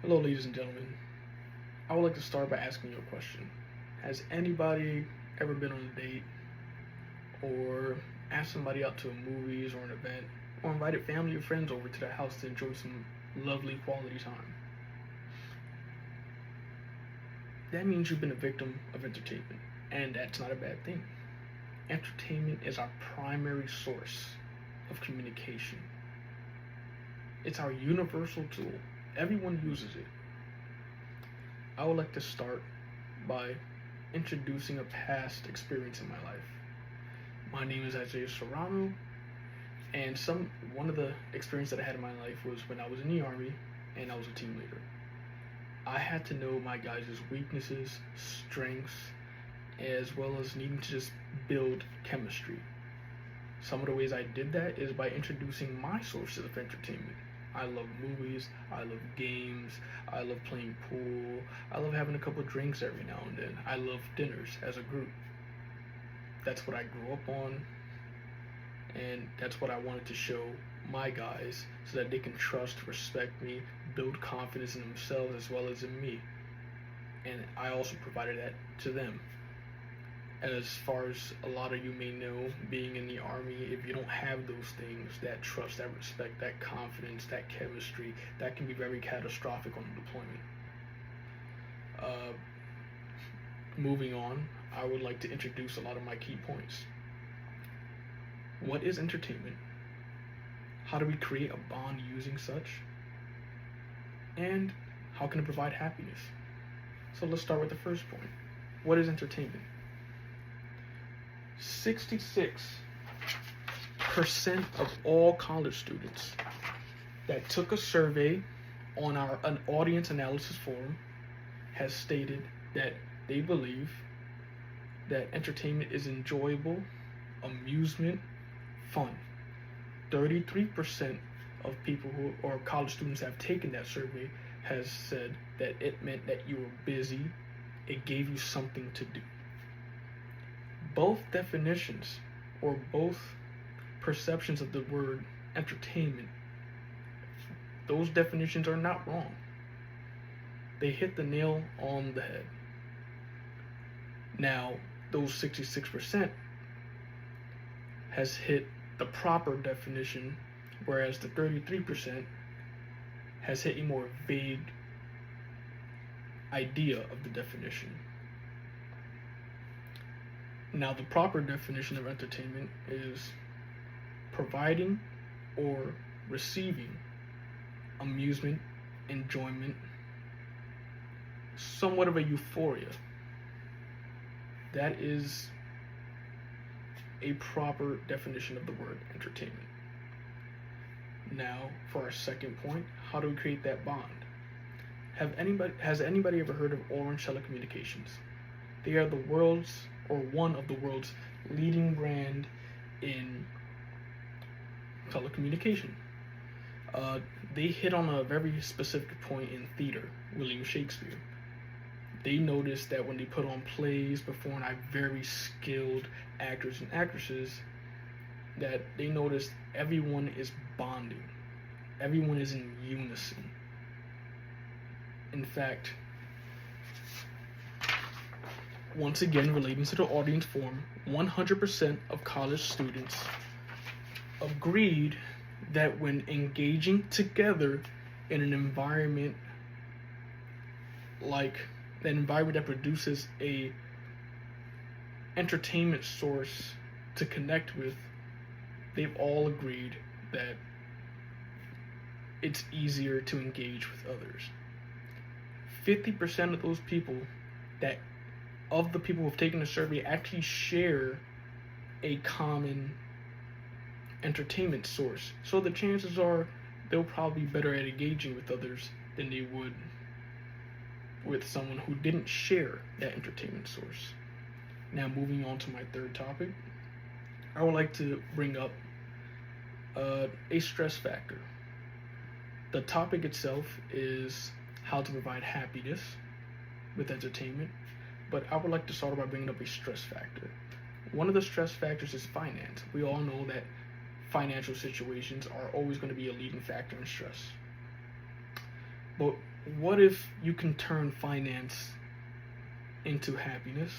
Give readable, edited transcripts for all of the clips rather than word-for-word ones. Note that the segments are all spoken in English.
Hello, ladies and gentlemen. I would like to start by asking you a question. Has anybody ever been on a date or asked somebody out to movies or an event or invited family or friends over to their house to enjoy some lovely quality time? That means you've been a victim of entertainment, and that's not a bad thing. Entertainment is our primary source of communication. It's our universal tool. Everyone uses it. I would like to start by introducing a past experience in my life. My name is Isaiah Serrano, and one of the experiences that I had in my life was when I was in the army and I was a team leader. I had to know my guys' weaknesses, strengths, as well as needing to just build chemistry. Some of the ways I did that is by introducing my sources of entertainment. I love movies, I love games, I love playing pool, I love having a couple drinks every now and then. I love dinners as a group. That's what I grew up on, and that's what I wanted to show my guys so that they can trust, respect me, build confidence in themselves as well as in me. And I also provided that to them. As far as a lot of you may know, being in the army, if you don't have those things, that trust, that respect, that confidence, that chemistry, that can be very catastrophic on deployment. Uh, Moving on, I would like to introduce a lot of my key points. What is entertainment? How do we create a bond using such? And how can it provide happiness? So let's start with the first point. What is entertainment? 66% of all college students that took a survey on an audience analysis forum has stated that they believe that entertainment is enjoyable, amusement, fun. 33% of people who or college students have taken that survey has said that it meant that you were busy, it gave you something to do. Both definitions or both perceptions of the word entertainment, those definitions are not wrong. They hit the nail on the head. Now, those 66% has hit the proper definition, whereas the 33% has hit a more vague idea of the definition. Now, the proper definition of entertainment is providing or receiving amusement, enjoyment, somewhat of a euphoria. That is a proper definition of the word entertainment. Now, for our second point, how do we create that bond? Has anybody ever heard of Orange Telecommunications? They are the world's, or one of the world's leading brand in telecommunication. They hit on a very specific point in theater, William Shakespeare. They noticed that when they put on plays performed by very skilled actors and actresses, that they noticed everyone is bonding. Everyone is in unison. In fact, once again, relating to the audience forum, 100% of college students agreed that when engaging together in an environment like an environment that produces a entertainment source to connect with, they've all agreed that it's easier to engage with others. 50% of those people of the people who have taken the survey actually share a common entertainment source. So the chances are they'll probably be better at engaging with others than they would with someone who didn't share that entertainment source. Now, moving on to my third topic, I would like to bring up a stress factor. The topic itself is how to provide happiness with entertainment, but I would like to start by bringing up a stress factor. One of the stress factors is finance. We all know that financial situations are always going to be a leading factor in stress. But What if you can turn finance into happiness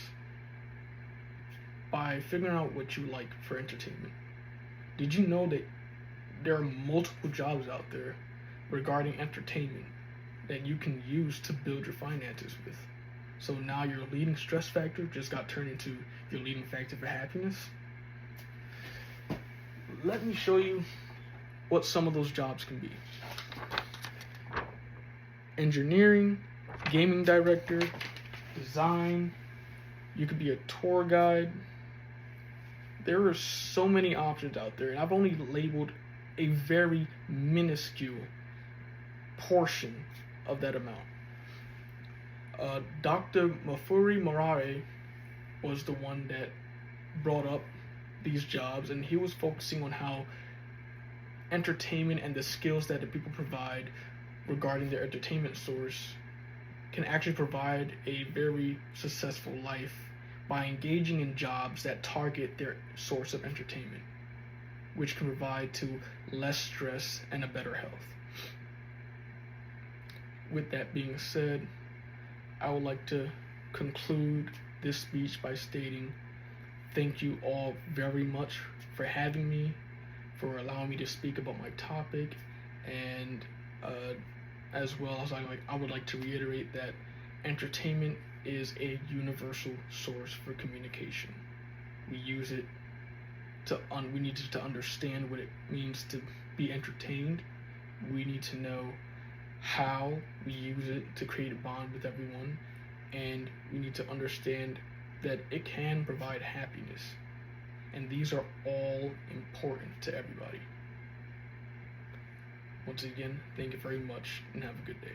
by figuring out what you like for entertainment? Did you know that there are multiple jobs out there regarding entertainment that you can use to build your finances with? So now your leading stress factor just got turned into your leading factor for happiness. Let me show you what some of those jobs can be. Engineering, gaming director, design, you could be a tour guide. There are so many options out there, and I've only labeled a very minuscule portion of that amount. Dr. Mafuri Morare was the one that brought up these jobs, and he was focusing on how entertainment and the skills that the people provide regarding their entertainment source can actually provide a very successful life by engaging in jobs that target their source of entertainment, which can provide to less stress and a better health. With that being said, I would like to conclude this speech by stating thank you all very much for having me, for allowing me to speak about my topic, and as well as I would like to reiterate that entertainment is a universal source for communication. We use it we need to understand what it means to be entertained. We need to know how we use it to create a bond with everyone, and we need to understand that it can provide happiness, and these are all important to everybody. Once again, thank you very much and have a good day.